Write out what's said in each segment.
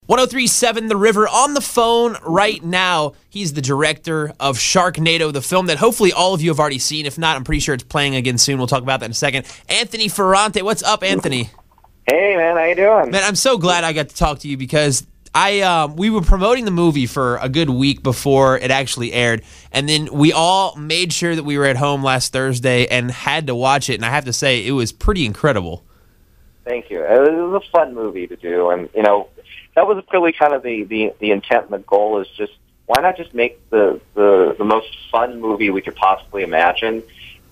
1037 The River on the phone right now. He's the director of Sharknado, the film that hopefully all of you have already seen. If not, I'm pretty sure it's playing again soon. We'll talk about that in a second. Anthony Ferrante, what's up, Anthony? Hey, man, how you doing? Man, I'm so glad I got to talk to you because we were promoting the movie for a good week before it actually aired, and then we all made sure that we were at home last Thursday and had to watch it, and I have to say, it was pretty incredible. Thank you. It was a fun movie to do, and, that was really kind of the intent and the goal is just, why not just make the most fun movie we could possibly imagine?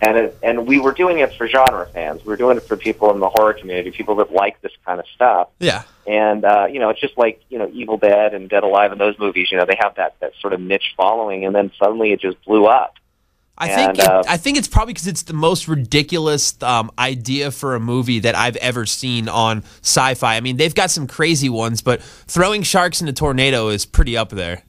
And we were doing it for genre fans. We were doing it for people in the horror community, people that like this kind of stuff. Yeah. And, it's just like, Evil Dead and Dead Alive and those movies, they have that sort of niche following, and then suddenly it just blew up. I think it's probably because it's the most ridiculous idea for a movie that I've ever seen on sci-fi. I mean, they've got some crazy ones, but throwing sharks in a tornado is pretty up there.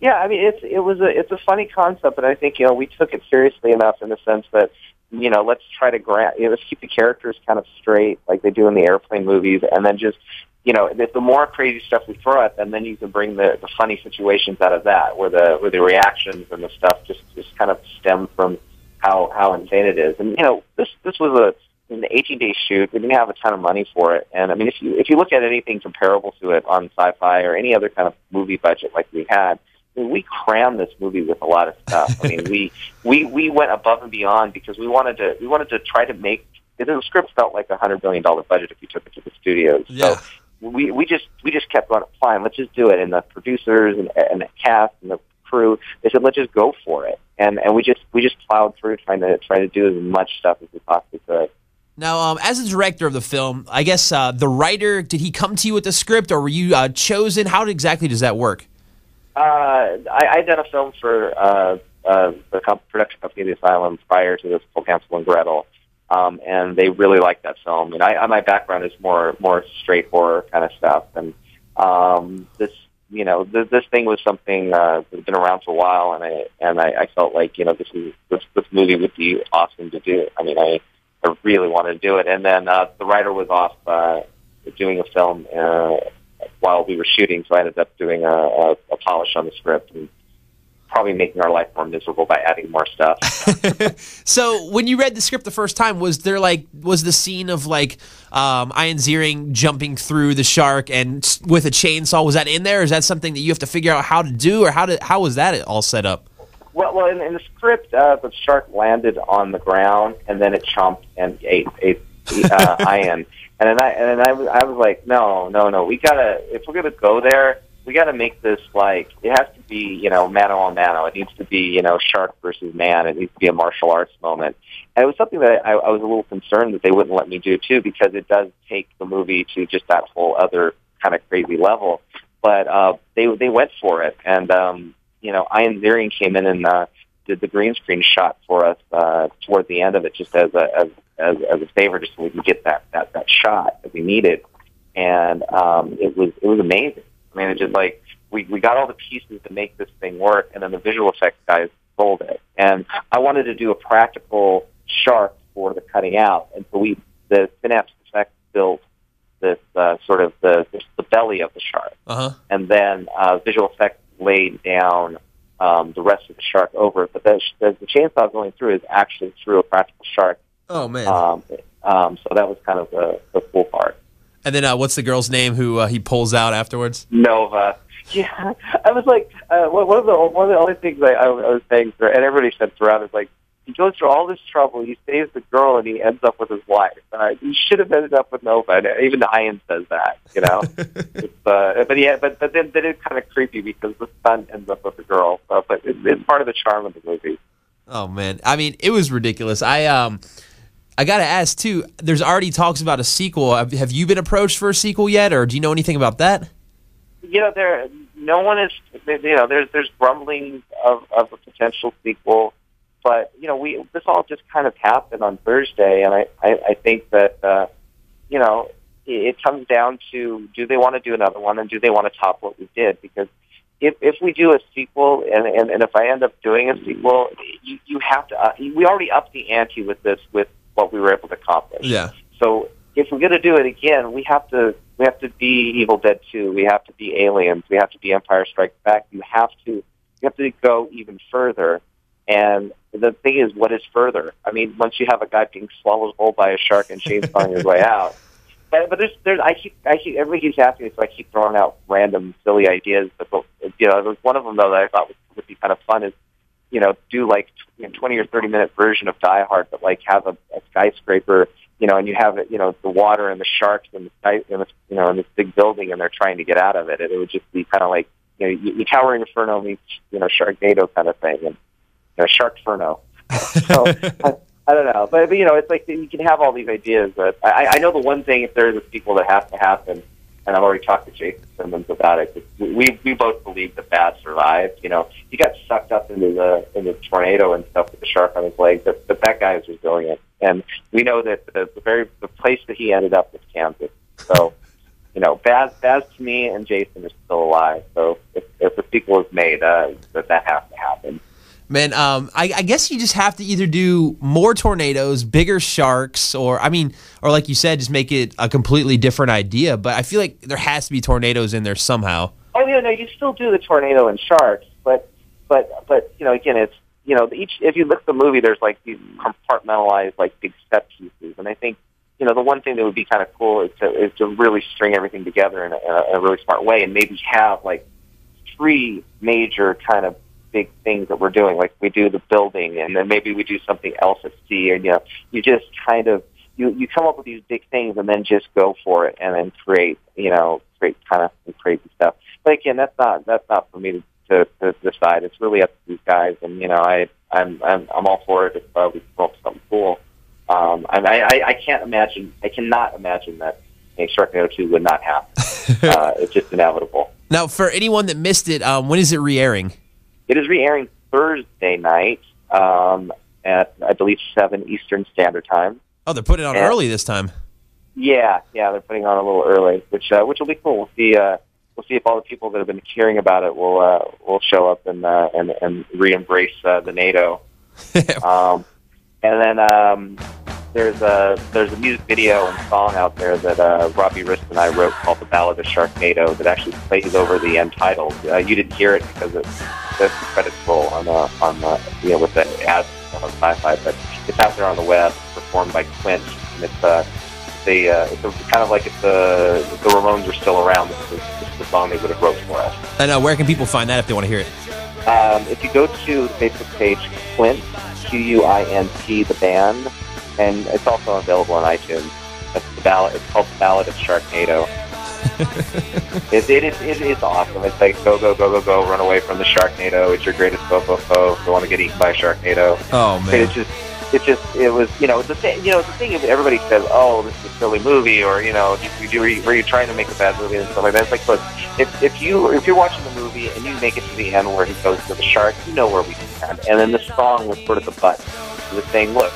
Yeah, I mean, it's a funny concept, but I think we took it seriously enough in the sense that let's try to let's keep the characters kind of straight like they do in the airplane movies, and then just the more crazy stuff we throw at them, then you can bring the funny situations out of that, where the reactions and the stuff just kind of stem from how insane it is. And this was an 18-day shoot. We didn't have a ton of money for it, and I mean, if you look at anything comparable to it on sci-fi or any other kind of movie budget like we had, I mean, we crammed this movie with a lot of stuff. I mean, we went above and beyond because we wanted to try to make the script felt like $100 million budget if you took it to the studios. Yeah. So we just kept on fine. Let's just do it. And the producers and the cast and the crew, they said, let's just go for it. And we just plowed through trying to do as much stuff as we possibly could. Now, as a director of the film, I guess the writer, did he come to you with the script, or were you chosen? How exactly does that work? I did a film for the production company, The Asylum, prior to this, called Hansel and Gretel. And they really liked that film. And my background is more straight horror kind of stuff. And this thing was something that's been around for a while, and I felt like this movie would be awesome to do. I mean, I really wanted to do it. And then the writer was off doing a film while we were shooting, so I ended up doing a polish on the script and probably making our life more miserable by adding more stuff. So when you read the script the first time, was the scene of Ian Ziering jumping through the shark and with a chainsaw, was that in there, or is that something that you have to figure out how to do, or how was that all set up? Well, in the script, the shark landed on the ground and then it chomped and ate Ian. And then I was like, no, if we're gonna go there, we got to make this it has to be, mano a mano. It needs to be, shark versus man. It needs to be a martial arts moment. And it was something that I was a little concerned that they wouldn't let me do, too, because it does take the movie to just that whole other kind of crazy level. But they went for it. And, Ian Ziering came in and did the green screen shot for us toward the end of it, just as a favor, just so we could get that shot that we needed. And it was amazing. I mean, it's just we got all the pieces to make this thing work, and then the visual effects guys sold it. And I wanted to do a practical shark for the cutting out, and so the Synapse Effects built this sort of the belly of the shark, and then visual effects laid down the rest of the shark over it. But the chainsaw going through is actually through a practical shark. Oh man! So that was kind of the cool part. And then what's the girl's name who he pulls out afterwards? Nova. Yeah, I was like, one of the only things I was saying, and everybody said throughout, is like, he goes through all this trouble, he saves the girl, and he ends up with his wife. He should have ended up with Nova, and even Ian says that, it's, but then it's kind of creepy because the son ends up with the girl. But it's part of the charm of the movie. Oh man, I mean, it was ridiculous. I got to ask, too, there's already talks about a sequel. Have you been approached for a sequel yet, or do you know anything about that? No one is, there's grumblings of a potential sequel, but, this all just kind of happened on Thursday, and I think that, it comes down to, do they want to do another one, and do they want to top what we did? Because if we do a sequel, and if I end up doing a sequel, you have to, we already upped the ante with this, with what we were able to accomplish. Yeah. So if we're gonna do it again, we have to be Evil Dead 2. We have to be Aliens. We have to be Empire Strikes Back. You have to go even further. And the thing is, what is further? I mean, once you have a guy being swallowed whole by a shark and chainsawing his way out. But I keep everybody keeps asking me, so I keep throwing out random silly ideas. But there's one of them though that I thought would be kind of fun is, do like 20 or 30-minute version of Die Hard, but like have a skyscraper, and you have it, the water and the sharks and the sky, in this big building, and they're trying to get out of it. It would just be kind of like, you Towering Inferno meets, Sharknado kind of thing, and Sharkferno. So I don't know, but it's like you can have all these ideas. But I know the one thing, if there is a sequel that has to happen, and I've already talked to Jason Simmons about it. We both believe that Bad survived. He got sucked up into the tornado and stuff with the shark on his leg, but that guy is resilient, and we know that the place that he ended up was Kansas. So Baz to me and Jason are still alive. So if the sequel is made, that has to happen. Man, I guess you just have to either do more tornadoes, bigger sharks, or like you said, just make it a completely different idea. But I feel like there has to be tornadoes in there somehow. Oh yeah, no, you still do the tornado and sharks, but again, it's if you look at the movie, there's like these compartmentalized like big set pieces, and I think the one thing that would be kind of cool is to really string everything together in a really smart way, and maybe have like 3 major kind of big things that we're doing, like we do the building, and then maybe we do something else at sea, and you just kind of you come up with these big things and then just go for it and then create kind of some crazy stuff. But again, that's not for me to decide. It's really up to these guys, and I'm all for it if we come up with something cool. I cannot imagine that Sharknado 2 would not happen. It's just inevitable. Now, for anyone that missed it, when is it re-airing? It is re-airing Thursday night at, I believe, 7 Eastern Standard Time. Oh, they're putting it on early this time. Yeah, they're putting it on a little early, which will be cool. We'll see if all the people that have been hearing about it will show up and re-embrace the NATO. And then there's a music video and song out there that Robbie Rist and I wrote called "The Ballad of Sharknado" that actually plays over the end titles. You didn't hear it because the credits roll on with the ads on Sci-Fi, but it's out there on the web. It's performed by Quint, and it's kind of like if the Ramones were still around. This is the song they would have wrote for us. And where can people find that if they want to hear it? If you go to the Facebook page, Quint, Quint, the band, and it's also available on iTunes. It's called The Ballad of Sharknado. It is awesome. It's like go, run away from the Sharknado. It's your greatest foe. Don't want to get eaten by a Sharknado. Oh man! It was the thing. Everybody says, "Oh, this is a silly movie," or were you trying to make a bad movie and stuff like that? It's like, look, if you're watching the movie and you make it to the end where he goes to the shark, you know where we stand. And then the song was sort of the butt. It was saying, look,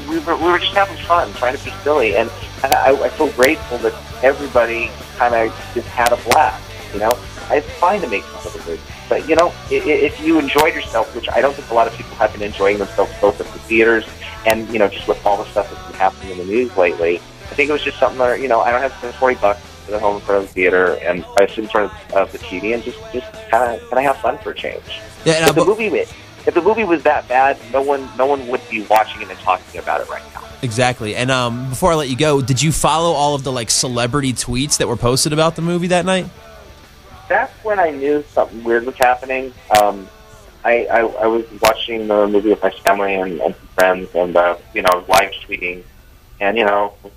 we were just having fun, trying to be silly, and I feel grateful that everybody kind of just had a blast. It's fine to make fun of the movie, but if you enjoyed yourself, which I don't think a lot of people have been enjoying themselves both at the theaters and just with all the stuff that's been happening in the news lately, I think it was just something that I don't have to spend $40 to sit home in front of the theater, and I sit in front of the TV and just kind of have fun for a change. Yeah, If the movie was that bad, no one would be watching it and talking about it right now. Exactly. And before I let you go, did you follow all of the celebrity tweets that were posted about the movie that night? That's when I knew something weird was happening. I was watching the movie with my family and some friends, and live tweeting, and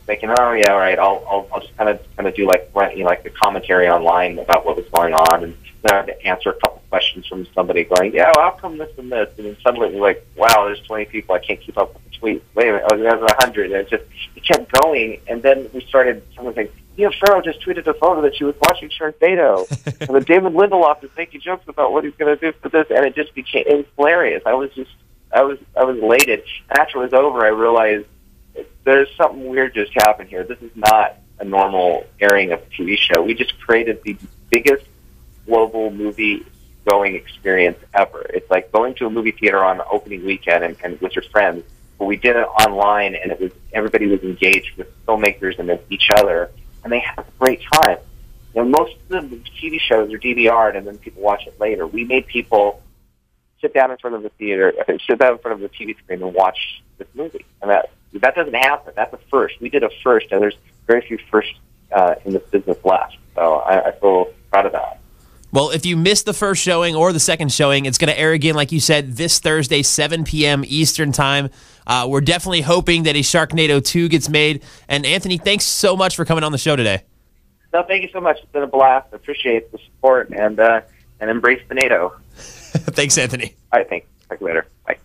thinking, oh yeah, all right, I'll just kind of do like the commentary online about what was going on, and then I had to answer a couple questions from somebody going, yeah, well, how come this and this, and then suddenly you're like, wow, there's 20 people, I can't keep up with the tweet. Wait a minute, there's 100, and it kept going, and then we started someone saying, Farrow just tweeted a photo that she was watching Sharknado, and then David Lindelof is making jokes about what he's going to do for this, and it was hilarious. I was elated. And after it was over, I realized there's something weird just happened here. This is not a normal airing of a TV show. We just created the biggest global movie-going experience ever. It's like going to a movie theater on opening weekend and with your friends, but we did it online, and everybody was engaged with filmmakers and with each other, and they had a great time. Most of the TV shows are DVR'd, and then people watch it later. We made people sit down in front of the TV screen and watch this movie, and that doesn't happen. That's a first. We did a first, and there's very few firsts in this business left. So I feel proud of that. Well, if you missed the first showing or the second showing, it's going to air again, like you said, this Thursday, 7 p.m. Eastern Time. We're definitely hoping that a Sharknado 2 gets made. And, Anthony, thanks so much for coming on the show today. No, thank you so much. It's been a blast. I appreciate the support, and embrace the NATO. Thanks, Anthony. All right, thanks. Talk to you later. Bye.